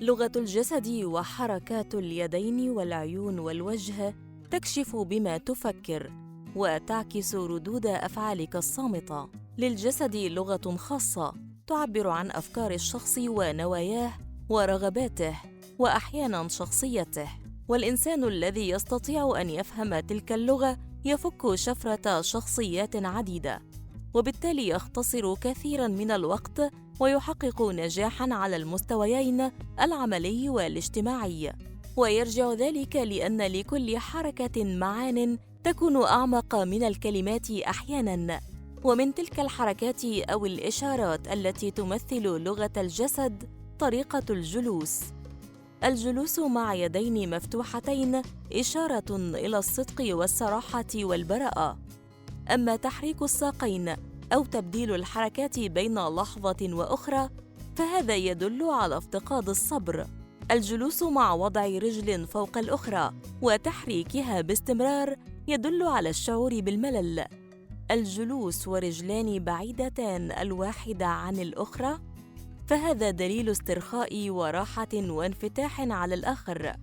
لغة الجسد وحركات اليدين والعيون والوجه تكشف بما تفكر وتعكس ردود أفعالك الصامتة. للجسد لغة خاصة تعبر عن أفكار الشخص ونواياه ورغباته وأحياناً شخصيته، والإنسان الذي يستطيع أن يفهم تلك اللغة يفك شفرة شخصيات عديدة، وبالتالي يختصر كثيراً من الوقت ويحقق نجاحاً على المستويين العملي والاجتماعي. ويرجع ذلك لأن لكل حركة معان تكون أعمق من الكلمات أحياناً، ومن تلك الحركات أو الإشارات التي تمثل لغة الجسد طريقة الجلوس. الجلوس مع يدين مفتوحتين إشارة إلى الصدق والصراحة والبراءة. أما تحريك الساقين أو تبديل الحركات بين لحظة وأخرى فهذا يدل على افتقاد الصبر. الجلوس مع وضع رجل فوق الأخرى وتحريكها باستمرار يدل على الشعور بالملل. الجلوس ورجلان بعيدتان الواحدة عن الأخرى فهذا دليل استرخاء وراحة وانفتاح على الآخر.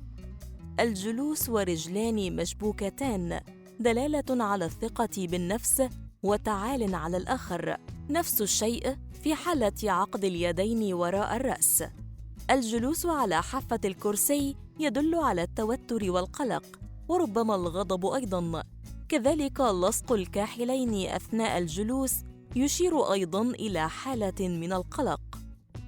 الجلوس ورجلان مشبوكتان دلالة على الثقة بالنفس وتعال على الآخر. نفس الشيء في حالة عقد اليدين وراء الرأس. الجلوس على حافة الكرسي يدل على التوتر والقلق وربما الغضب أيضاً. كذلك لصق الكاحلين أثناء الجلوس يشير أيضاً إلى حالة من القلق.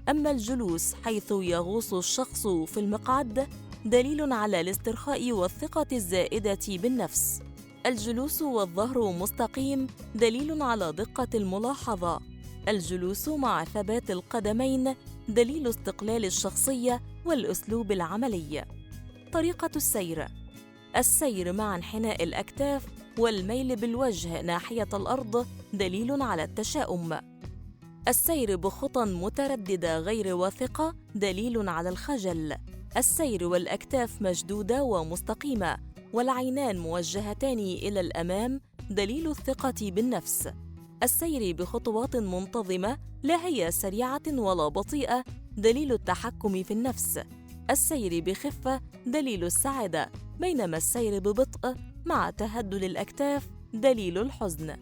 أما الجلوس حيث يغوص الشخص في المقعد دليل على الاسترخاء والثقة الزائدة بالنفس. الجلوس والظهر مستقيم دليل على دقة الملاحظة. الجلوس مع ثبات القدمين دليل استقلال الشخصية والأسلوب العملي. طريقة السير. السير مع انحناء الأكتاف والميل بالوجه ناحية الأرض دليل على التشاؤم. السير بخطى مترددة غير واثقة دليل على الخجل. السير والأكتاف مشدودة ومستقيمة والعينان موجهتان إلى الأمام دليل الثقة بالنفس. السير بخطوات منتظمة لا هي سريعة ولا بطيئة دليل التحكم في النفس. السير بخفة دليل السعادة، بينما السير ببطء مع تهدل الأكتاف دليل الحزن.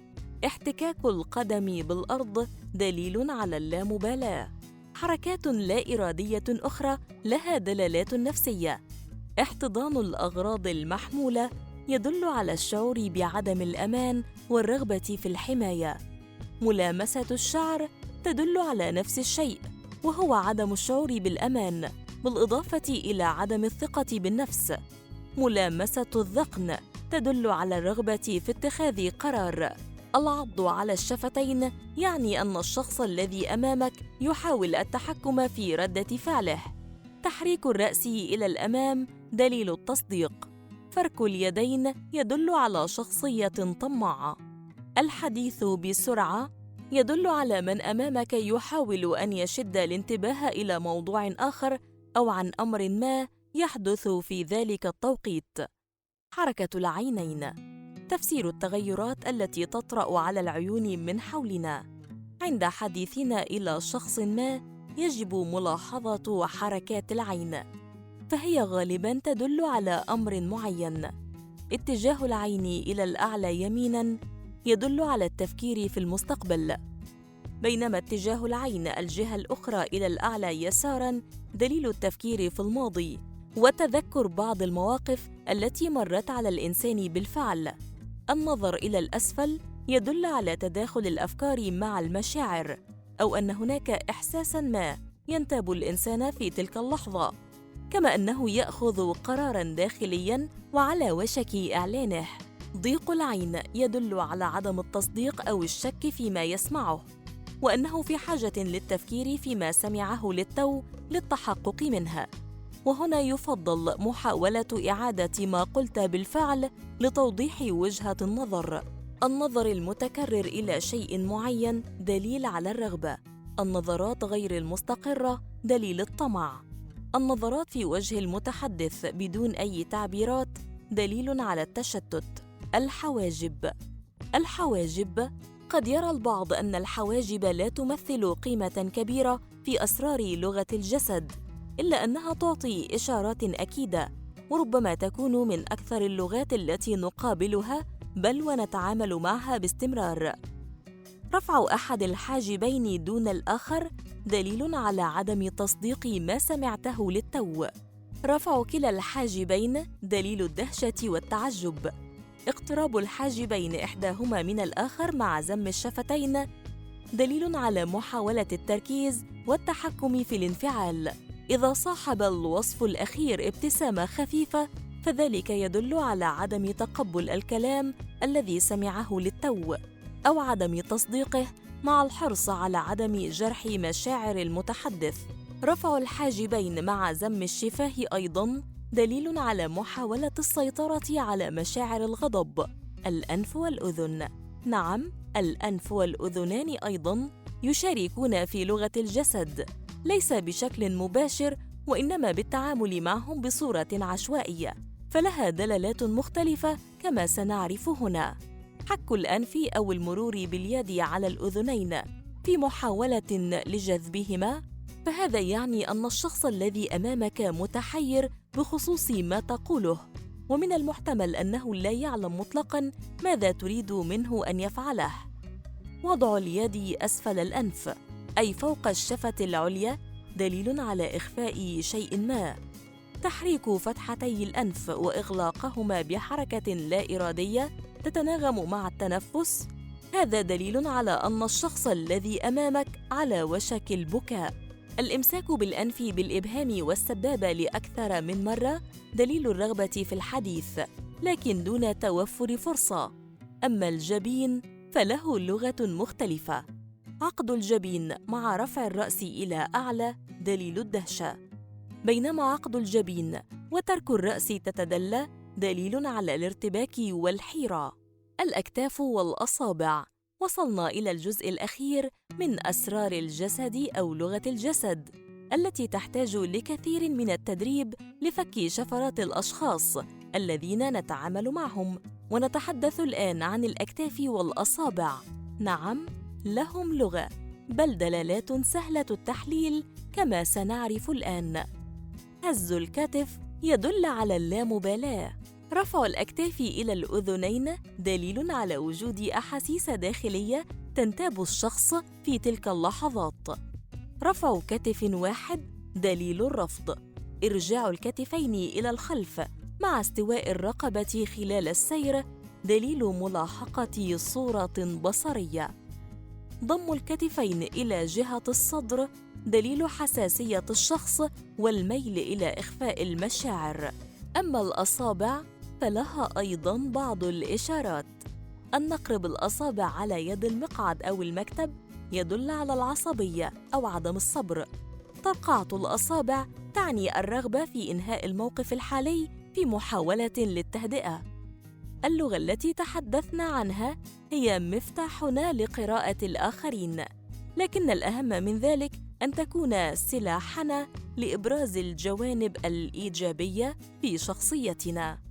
احتكاك القدم بالأرض دليل على اللامبالاة. حركات لا إرادية أخرى لها دلالات نفسية. احتضان الأغراض المحمولة يدل على الشعور بعدم الأمان والرغبة في الحماية. ملامسة الشعر تدل على نفس الشيء، وهو عدم الشعور بالأمان بالإضافة إلى عدم الثقة بالنفس. ملامسة الذقن تدل على الرغبة في اتخاذ قرار. العض على الشفتين يعني أن الشخص الذي أمامك يحاول التحكم في ردة فعله. تحريك الرأس إلى الأمام دليل التصديق. فرك اليدين يدل على شخصية طماعة. الحديث بسرعة يدل على من أمامك يحاول أن يشد الانتباه إلى موضوع آخر أو عن أمر ما يحدث في ذلك التوقيت. حركة العينين. تفسير التغيرات التي تطرأ على العيون من حولنا. عند حديثنا إلى شخص ما يجب ملاحظة حركات العين، فهي غالباً تدل على أمر معين. اتجاه العين إلى الأعلى يميناً يدل على التفكير في المستقبل، بينما اتجاه العين الجهة الأخرى إلى الأعلى يساراً دليل التفكير في الماضي وتذكر بعض المواقف التي مرت على الإنسان بالفعل. النظر إلى الأسفل يدل على تداخل الأفكار مع المشاعر، أو أن هناك إحساساً ما ينتاب الإنسان في تلك اللحظة، كما أنه يأخذ قراراً داخلياً وعلى وشك إعلانه. ضيق العين يدل على عدم التصديق أو الشك فيما يسمعه، وأنه في حاجة للتفكير فيما سمعه للتو للتحقق منها. وهنا يفضل محاولة إعادة ما قلت بالفعل لتوضيح وجهة النظر. النظر المتكرر إلى شيء معين دليل على الرغبة. النظرات غير المستقرة دليل الطمع. النظرات في وجه المتحدث بدون أي تعبيرات دليل على التشتت. الحواجب. الحواجب قد يرى البعض أن الحواجب لا تمثل قيمة كبيرة في أسرار لغة الجسد، إلا أنها تعطي إشارات أكيدة، وربما تكون من أكثر اللغات التي نقابلها بل ونتعامل معها باستمرار. رفع أحد الحاجبين دون الآخر دليل على عدم تصديق ما سمعته للتو. رفع كلا الحاجبين دليل الدهشة والتعجب. اقتراب الحاجبين إحداهما من الآخر مع زم الشفتين دليل على محاولة التركيز والتحكم في الانفعال. إذا صاحب الوصف الأخير ابتسامة خفيفة فذلك يدل على عدم تقبل الكلام الذي سمعه للتو أو عدم تصديقه، مع الحرص على عدم جرح مشاعر المتحدث. رفع الحاجبين مع زم الشفاه أيضاً دليل على محاولة السيطرة على مشاعر الغضب. الأنف والأذن. نعم، الأنف والأذنان أيضاً يشاركون في لغة الجسد، ليس بشكل مباشر وإنما بالتعامل معهم بصورة عشوائية، فلها دلالات مختلفة كما سنعرف هنا. حك الأنف أو المرور باليد على الأذنين في محاولة لجذبهما، فهذا يعني أن الشخص الذي أمامك متحير بخصوص ما تقوله، ومن المحتمل أنه لا يعلم مطلقاً ماذا تريد منه أن يفعله. وضع اليد أسفل الأنف أي فوق الشفة العليا دليل على إخفاء شيء ما. تحريك فتحتي الأنف وإغلاقهما بحركة لا إرادية تتناغم مع التنفس، هذا دليل على أن الشخص الذي أمامك على وشك البكاء. الإمساك بالأنف بالإبهام والسبابة لأكثر من مرة دليل الرغبة في الحديث، لكن دون توفر فرصة. أما الجبين فله لغة مختلفة. عقد الجبين مع رفع الرأس إلى أعلى دليل الدهشة، بينما عقد الجبين وترك الرأس تتدلى دليل على الارتباك والحيرة. الأكتاف والأصابع. وصلنا إلى الجزء الأخير من أسرار الجسد أو لغة الجسد، التي تحتاج لكثير من التدريب لفك شفرات الأشخاص الذين نتعامل معهم. ونتحدث الآن عن الأكتاف والأصابع. نعم، لهم لغة، بل دلالات سهلة التحليل كما سنعرف الآن. هز الكتف يدل على اللامبالاة. رفع الأكتاف إلى الأذنين دليل على وجود أحاسيس داخلية تنتاب الشخص في تلك اللحظات. رفع كتف واحد دليل الرفض. إرجاع الكتفين إلى الخلف مع استواء الرقبة خلال السير دليل ملاحقة صورة بصرية. ضم الكتفين إلى جهة الصدر دليل حساسية الشخص والميل إلى إخفاء المشاعر. أما الأصابع فلها أيضاً بعض الإشارات. النقر بالأصابع على يد المقعد أو المكتب يدل على العصبية أو عدم الصبر. طرقعة الأصابع تعني الرغبة في إنهاء الموقف الحالي في محاولة للتهدئة. اللغة التي تحدثنا عنها هي مفتاحنا لقراءة الآخرين، لكن الأهم من ذلك أن تكون سلاحنا لإبراز الجوانب الإيجابية في شخصيتنا.